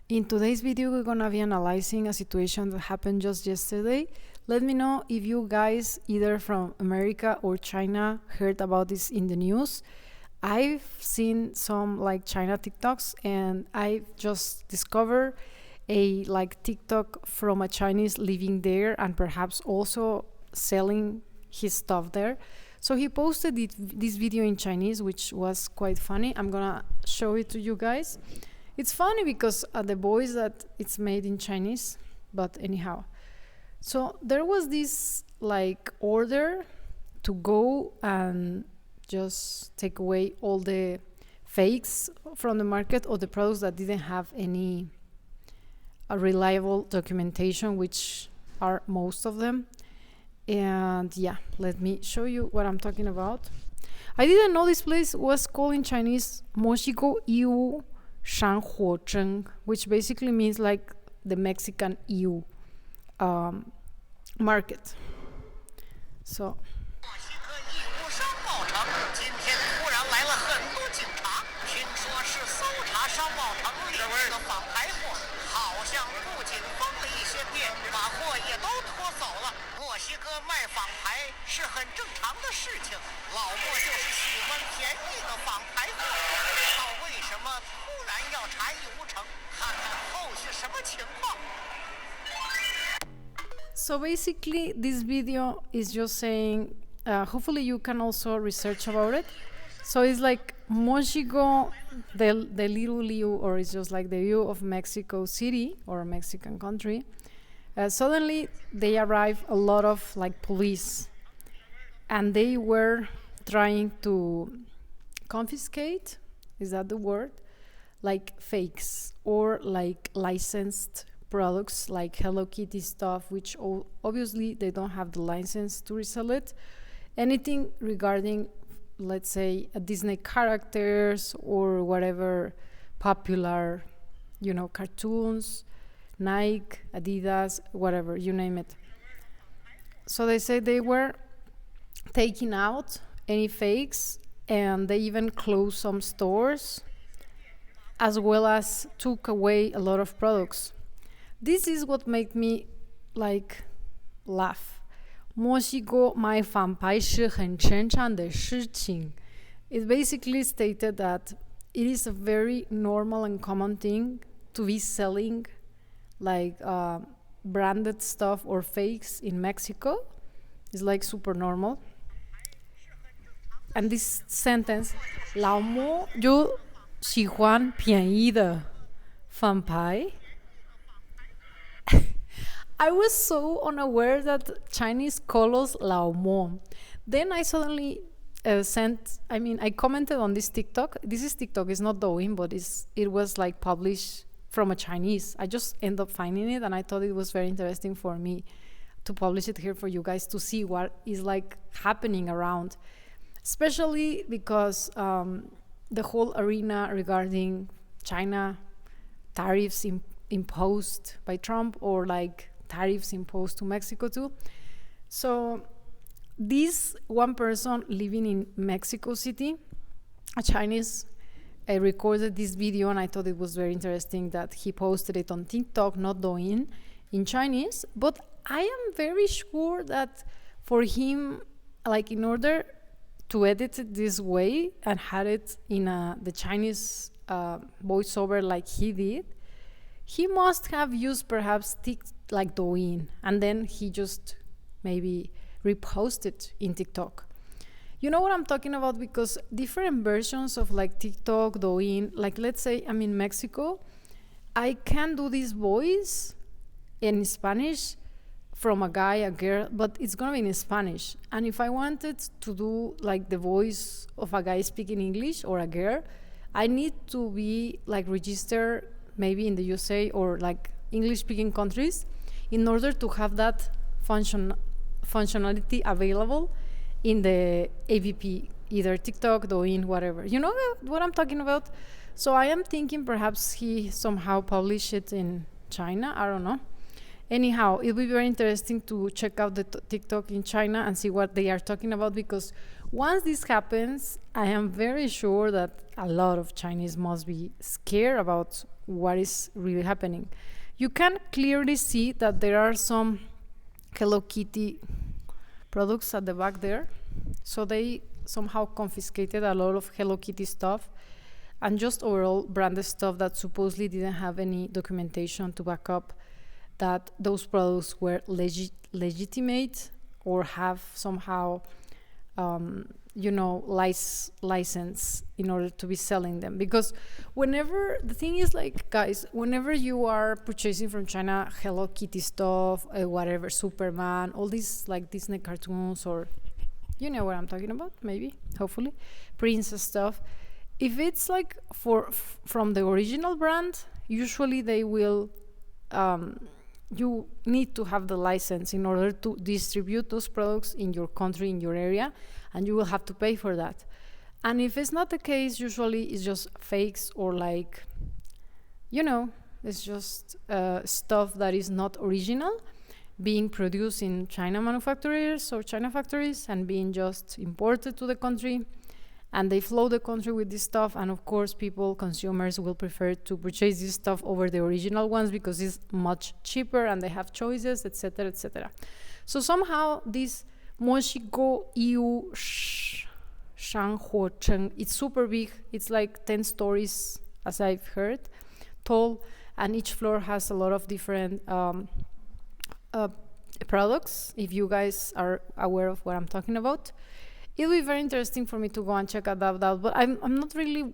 In today's video, we're gonna be analyzing a situation that happened just yesterday. Let me know if you guys, either from America or China, heard about this in the news. I've seen some like China TikToks, and I just discovered a like TikTok from a Chinese living there and perhaps also selling his stuff there. So he posted this video in Chinese, which was quite funny. I'm gonna show it to you guys. It's funny because the voice that it's made in Chinese, but anyhow. So there was this like order to go and just take away all the fakes from the market or the products that didn't have any reliable documentation, which are most of them. And yeah, let me show you what I'm talking about. I didn't know this place was called in Chinese Moxico Yu Shan Huo Zheng, which basically means like the Mexican EU market. So So basically, this video is just saying, hopefully you can also research about it. So it's like Moxico, the little Liu, or it's just like the view of Mexico City or Mexican country. Suddenly, they arrived a lot of like police, and they were trying to confiscate, is that the word? Like fakes or like licensed products like Hello Kitty stuff, which obviously they don't have the license to resell it. Anything regarding, let's say, a Disney characters or whatever popular, cartoons, Nike, Adidas, whatever, you name it. So they say they were taking out any fakes, and they even closed some stores, as well as took away a lot of products. This is what made me like laugh. 墨西哥卖反派是很正常的事情. It basically stated that it is a very normal and common thing to be selling like branded stuff or fakes in Mexico. It's like super normal. And this sentence, 老莫就喜欢便宜的反派. I was so unaware that Chinese call us Lao Mo. Then I suddenly I commented on this TikTok. This is TikTok, it's not Douyin, but it was like published from a Chinese. I just ended up finding it, and I thought it was very interesting for me to publish it here for you guys to see what is like happening around. Especially because the whole arena regarding China tariffs imposed by Trump, or like tariffs imposed to Mexico too. So this one person living in Mexico City, a Chinese, recorded this video, and I thought it was very interesting that he posted it on TikTok, not Douyin, in Chinese. But I am very sure that for him, like in order to edit it this way and had it in the Chinese voiceover like he did, he must have used perhaps like Douyin, and then he just maybe reposted in TikTok. You know what I'm talking about? Because different versions of like TikTok, Douyin, like let's say I'm in Mexico, I can do this voice in Spanish from a guy, a girl, but it's gonna be in Spanish. And if I wanted to do like the voice of a guy speaking English or a girl, I need to be like registered maybe in the USA or like English speaking countries in order to have that functionality available in the AVP, either TikTok, Douyin, whatever. You know what I'm talking about? So I am thinking perhaps he somehow published it in China. I don't know. Anyhow, it'll be very interesting to check out the TikTok in China and see what they are talking about, because once this happens, I am very sure that a lot of Chinese must be scared about what is really happening. You can clearly see that there are some Hello Kitty products at the back there. So they somehow confiscated a lot of Hello Kitty stuff and just overall branded stuff that supposedly didn't have any documentation to back up that those products were legitimate or have somehow license in order to be selling them. Because the thing is, like, guys, whenever you are purchasing from China Hello Kitty stuff, whatever, Superman, all these like Disney cartoons, or you know what I'm talking about, maybe, hopefully, princess stuff, if it's like from the original brand, usually they will you need to have the license in order to distribute those products in your country, in your area, and you will have to pay for that. And if it's not the case, usually it's just fakes, or like, it's just stuff that is not original, being produced in China manufacturers or China factories and being just imported to the country. And they flood the country with this stuff, and of course consumers will prefer to purchase this stuff over the original ones because it's much cheaper and they have choices, etc., etc. So somehow this Moxigo EU Shanghuocheng, it's super big. It's like 10 stories, as I've heard, tall, and each floor has a lot of different products, if you guys are aware of what I'm talking about. It'll be very interesting for me to go and check that out, but I'm not really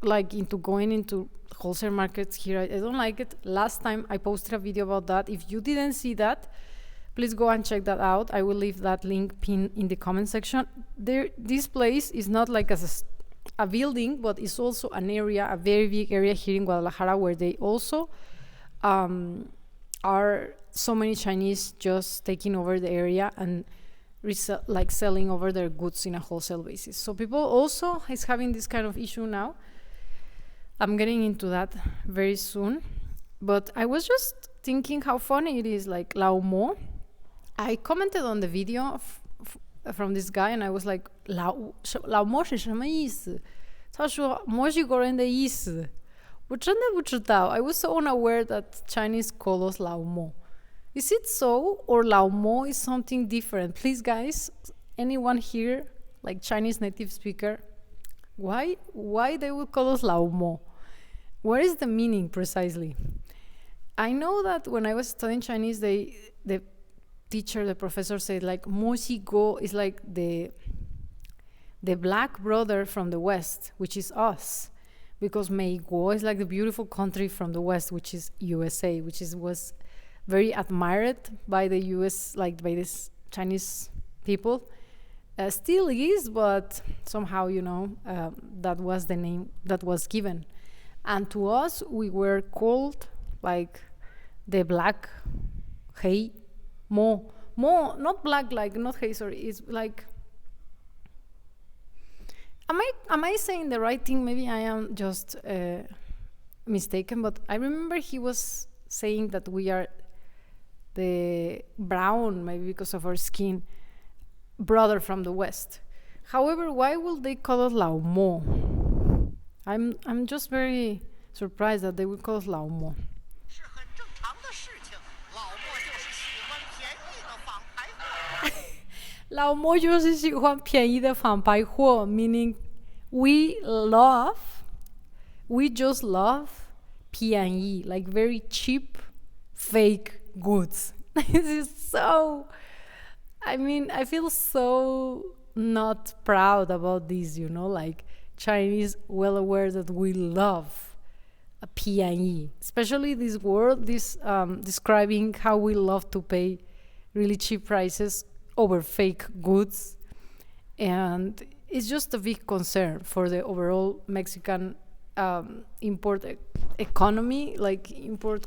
like into going into wholesale markets here. I don't like it. Last time I posted a video about that. If you didn't see that, please go and check that out. I will leave that link pinned in the comment section. This place is not like as a building, but it's also an area, a very big area here in Guadalajara, where they also are so many Chinese just taking over the area and selling over their goods in a wholesale basis. So people also is having this kind of issue now. I'm getting into that very soon. But I was just thinking how funny it is, like Lao Mo. I commented on the video from this guy, and I was like, Lao Mo 是什么意思？他说墨西哥人的意思。我真的不知道。I was so unaware that Chinese call us Lao Mo. Is it so, or Lao Mo is something different? Please, guys, anyone here, like Chinese native speaker, why they would call us Lao Mo? What is the meaning precisely? I know that when I was studying Chinese, the teacher, the professor said like Moxigo is like the black brother from the West, which is us, because Meiguo is like the beautiful country from the West, which is USA, which was very admired by the US, like by this Chinese people. Still is, but somehow, that was the name that was given. And to us, we were called like the black Hei Mo. Mo, not black, like, not Hei, sorry. It's like, am I saying the right thing? Maybe I am just mistaken, but I remember he was saying that we are the brown, maybe because of our skin, brother from the West. However, why will they call us Lao Mo? I'm just very surprised that they would call us Lao Mo. Lao Mo 就是喜欢便宜的仿白货, meaning we just love 便宜, like very cheap, fake goods. This is so, I feel so not proud about this, like Chinese well aware that we love a 便宜, especially this word, describing how we love to pay really cheap prices over fake goods. And it's just a big concern for the overall Mexican import economy, like import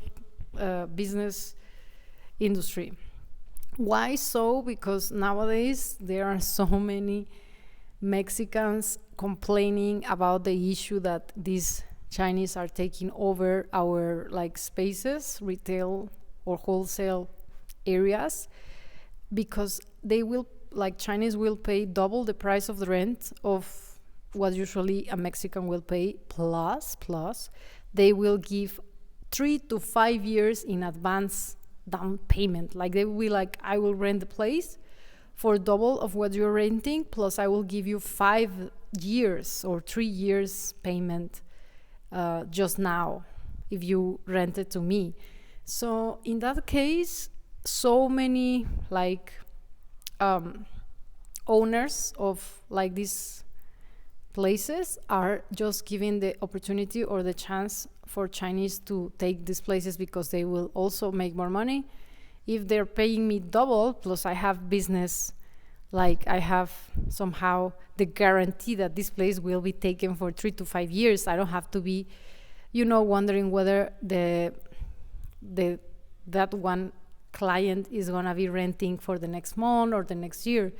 business industry. Why so? Because nowadays there are so many Mexicans complaining about the issue that these Chinese are taking over our like spaces, retail or wholesale areas, because they will, like, Chinese will pay double the price of the rent of what usually a Mexican will pay, plus they will give 3 to 5 years in advance down payment. Like they will be like, I will rent the place for double of what you're renting, plus I will give you 5 years or 3 years payment just now if you rent it to me. So in that case, so many like owners of like these places are just giving the opportunity or the chance for Chinese to take these places because they will also make more money. If they're paying me double, plus I have business, like I have somehow the guarantee that this place will be taken for 3 to 5 years. I don't have to be, wondering whether that one client is gonna be renting for the next month or the next year.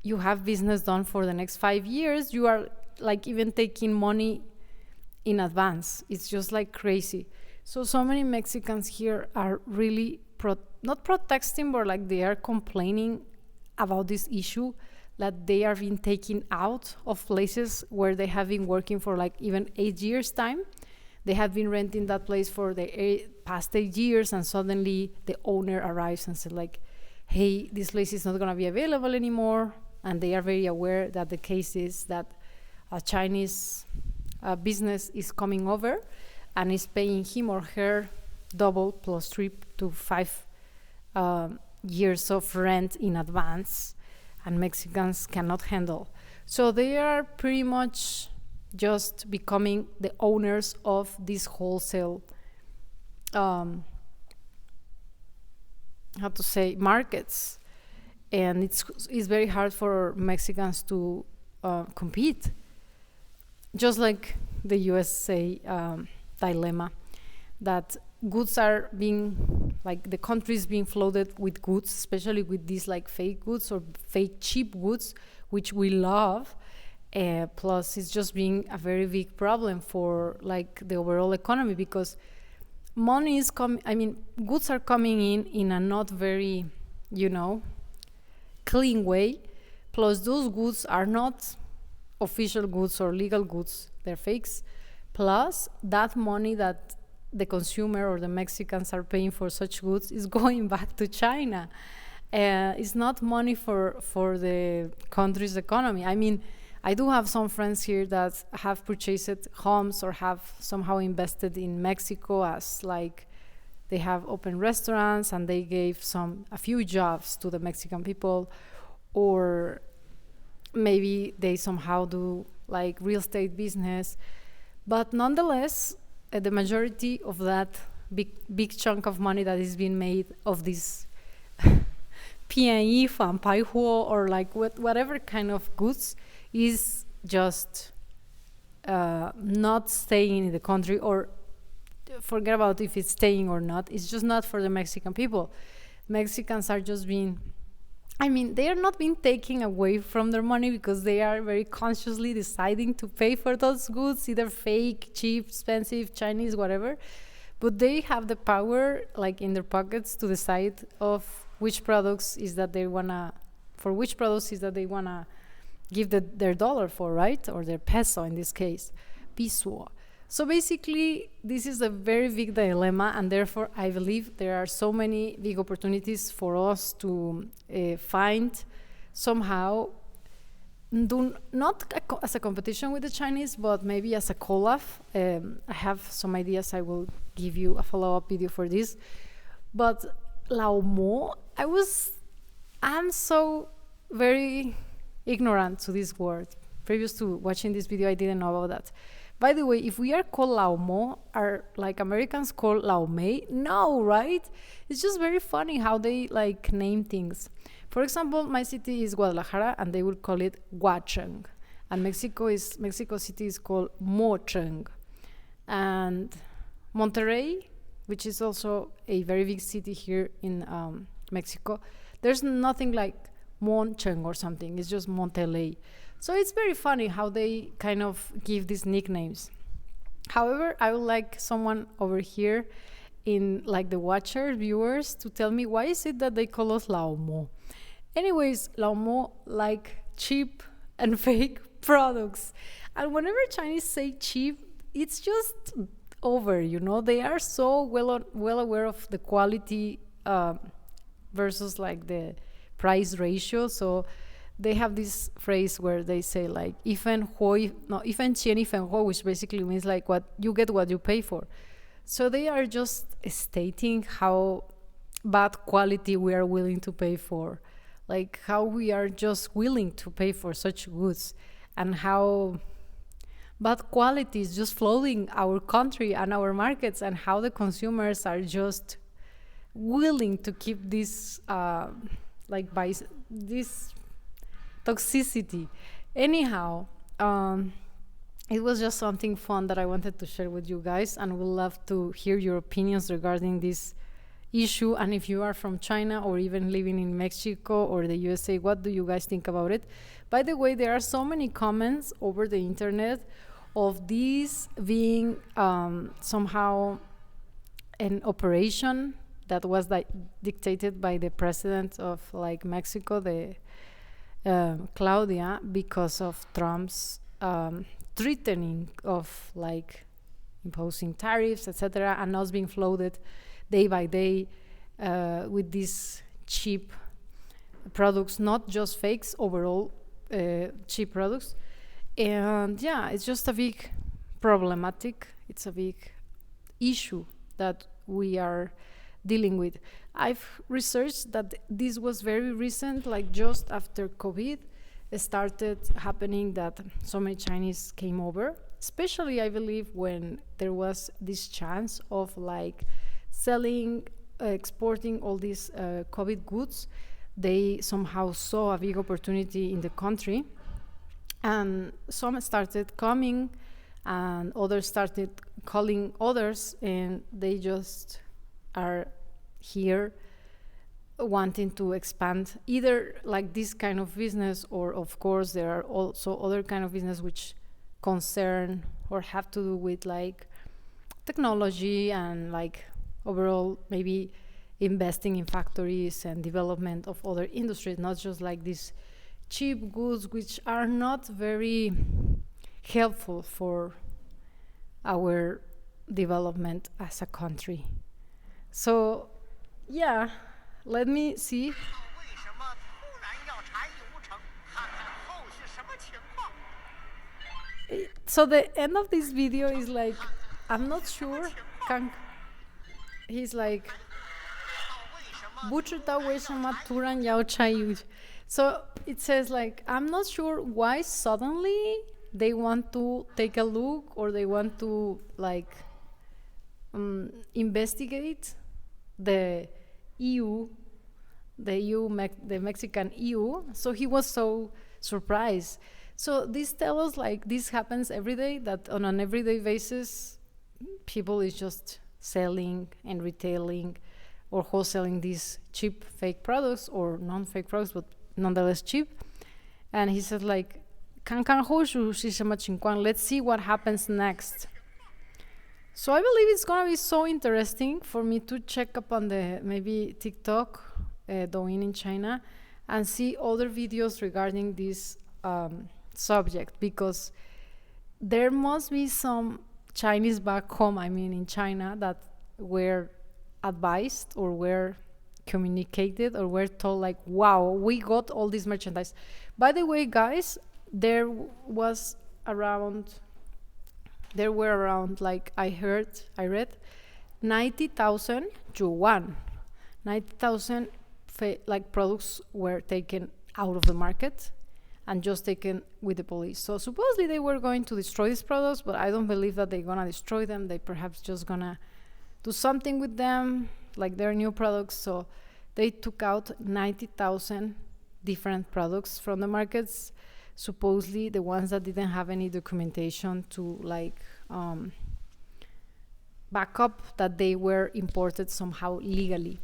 You have business done for the next 5 years. You are like even taking money in advance. It's just like crazy. So many Mexicans here are really not protesting, but like they are complaining about this issue that they are being taken out of places where they have been working for like even 8 years time. They have been renting that place for the past 8 years, and suddenly the owner arrives and said like, hey, this place is not going to be available anymore. And they are very aware that the case is that a Chinese business is coming over and is paying him or her double plus 3 to 5 years of rent in advance, and Mexicans cannot handle. So they are pretty much just becoming the owners of these wholesale markets, and it's very hard for Mexicans to compete, just like the USA dilemma, that goods are being, like the country is being flooded with goods, especially with these like fake goods or fake cheap goods, which we love. Plus it's just being a very big problem for like the overall economy, because money is goods are coming in a not very, clean way. Plus those goods are not official goods or legal goods, they're fakes. Plus that money that the consumer or the Mexicans are paying for such goods is going back to China. It's not money for the country's economy. I do have some friends here that have purchased homes or have somehow invested in Mexico, as like they have open restaurants and they gave a few jobs to the Mexican people, or maybe they somehow do like real estate business. But nonetheless, the majority of that big chunk of money that is being made of this PNE, Fanpaihuo, or like whatever kind of goods is just not staying in the country, or forget about if it's staying or not. It's just not for the Mexican people. Mexicans are just being, they are not being taken away from their money, because they are very consciously deciding to pay for those goods, either fake, cheap, expensive, Chinese, whatever. But they have the power, like in their pockets, to decide of which products is that they wanna give their dollar for, right? Or their peso in this case, peso. So basically, this is a very big dilemma, and therefore I believe there are so many big opportunities for us to find somehow, not as a competition with the Chinese, but maybe as a collab. I have some ideas. I will give you a follow-up video for this. But Lao Mo, I'm so very ignorant to this word. Previous to watching this video, I didn't know about that. By the way, if we are called Lao Mo, are like Americans called Lao Mei? No, right? It's just very funny how they like name things. For example, my city is Guadalajara, and they will call it Huacheng. And Mexico City is called Mocheng. And Monterrey, which is also a very big city here in Mexico, there's nothing like Moncheng or something. It's just Monterrey. So it's very funny how they kind of give these nicknames. However, I would like someone over here in like the viewers to tell me, why is it that they call us Lao Mo? Anyways, Lao Mo like cheap and fake products. And whenever Chinese say cheap, it's just over, you know. They are so well aware of the quality versus like the price ratio. So they have this phrase where they say like "ifen hoi," no, "ifen chien ifen hoi," which basically means like what you get, what you pay for. So they are just stating how bad quality we are willing to pay for, like how we are just willing to pay for such goods, and how bad quality is just flooding our country and our markets, and how the consumers are just willing to keep this like by this toxicity. Anyhow, it was just something fun that I wanted to share with you guys, and would love to hear your opinions regarding this issue. And if you are from China or even living in Mexico or the USA, what do you guys think about it? By the way, there are so many comments over the internet of this being somehow an operation that was like dictated by the president of like Mexico, the Claudia, because of Trump's threatening of like imposing tariffs, etc., and us being flooded day by day with these cheap products, not just fakes, overall cheap products. And yeah, it's just a big problematic, it's a big issue that we are dealing with. I've researched that this was very recent, like just after COVID it started happening, that so many Chinese came over, especially I believe when there was this chance of like selling, exporting all these COVID goods. They somehow saw a big opportunity in the country, and some started coming and others started calling others, and they just are here wanting to expand either like this kind of business, or of course there are also other kind of business which concern or have to do with like technology and like overall maybe investing in factories and development of other industries, not just like these cheap goods which are not very helpful for our development as a country. So yeah, let me see. So the end of this video is like, I'm not sure. He's like, so it says like, I'm not sure why suddenly they want to take a look, or they want to like investigate the EU, the Mexican EU. So he was so surprised. So this tells us like this happens every day, that on an everyday basis people is just selling and retailing or wholesaling these cheap fake products, or non-fake products but nonetheless cheap. And he said like, let's see what happens next. So I believe it's gonna be so interesting for me to check up on the maybe TikTok, Douyin in China, and see other videos regarding this subject, because there must be some Chinese back home, I mean in China, that were advised or were communicated or were told like, wow, we got all this merchandise. By the way, guys, there were around, like I read 90,000 yuan. 90,000 like products were taken out of the market and just taken with the police. So supposedly they were going to destroy these products, but I don't believe that they're gonna destroy them. They perhaps just gonna do something with them, like their new products. So they took out 90,000 different products from the markets, supposedly the ones that didn't have any documentation to like back up that they were imported somehow legally.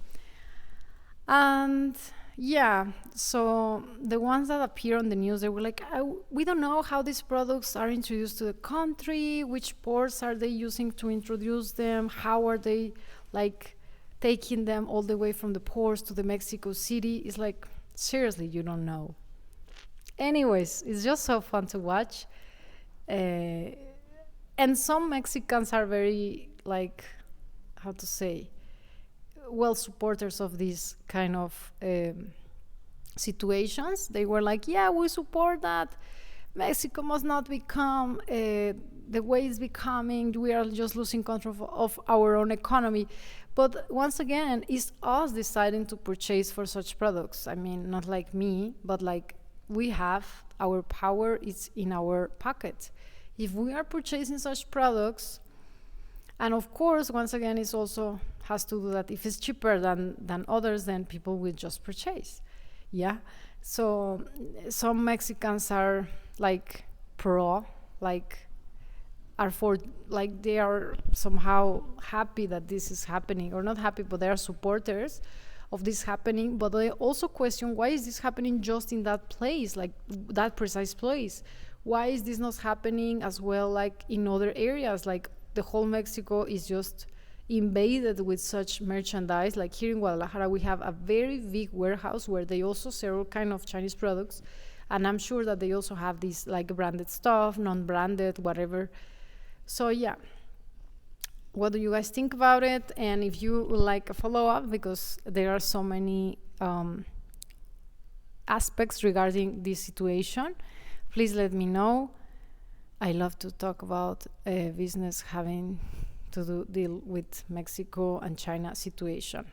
And yeah, so the ones that appear on the news, they were like, we don't know how these products are introduced to the country, which ports are they using to introduce them, how are they like taking them all the way from the ports to the Mexico City. It's like, seriously, you don't know. Anyways, it's just so fun to watch. And some Mexicans are very like, how to say, well, supporters of these kind of situations. They were like, yeah, we support that. Mexico must not become the way it's becoming. We are just losing control of our own economy. But once again, it's us deciding to purchase for such products. I mean, not like me, but like we have our power, it's in our pocket. If we are purchasing such products, and of course, once again, it also has to do that if it's cheaper than others, then people will just purchase. Yeah. So some Mexicans are like pro, like are for, like they are somehow happy that this is happening, or not happy, but they are supporters of this happening. But they also question, why is this happening just in that place, like that precise place? Why is this not happening as well, like in other areas? Like the whole Mexico is just invaded with such merchandise. Like here in Guadalajara, we have a very big warehouse where they also sell all kind of Chinese products, and I'm sure that they also have this like branded stuff, non-branded, whatever. So yeah, what do you guys think about it? And if you would like a follow-up, because there are so many aspects regarding this situation, please let me know. I love to talk about business having to deal with Mexico and China situation.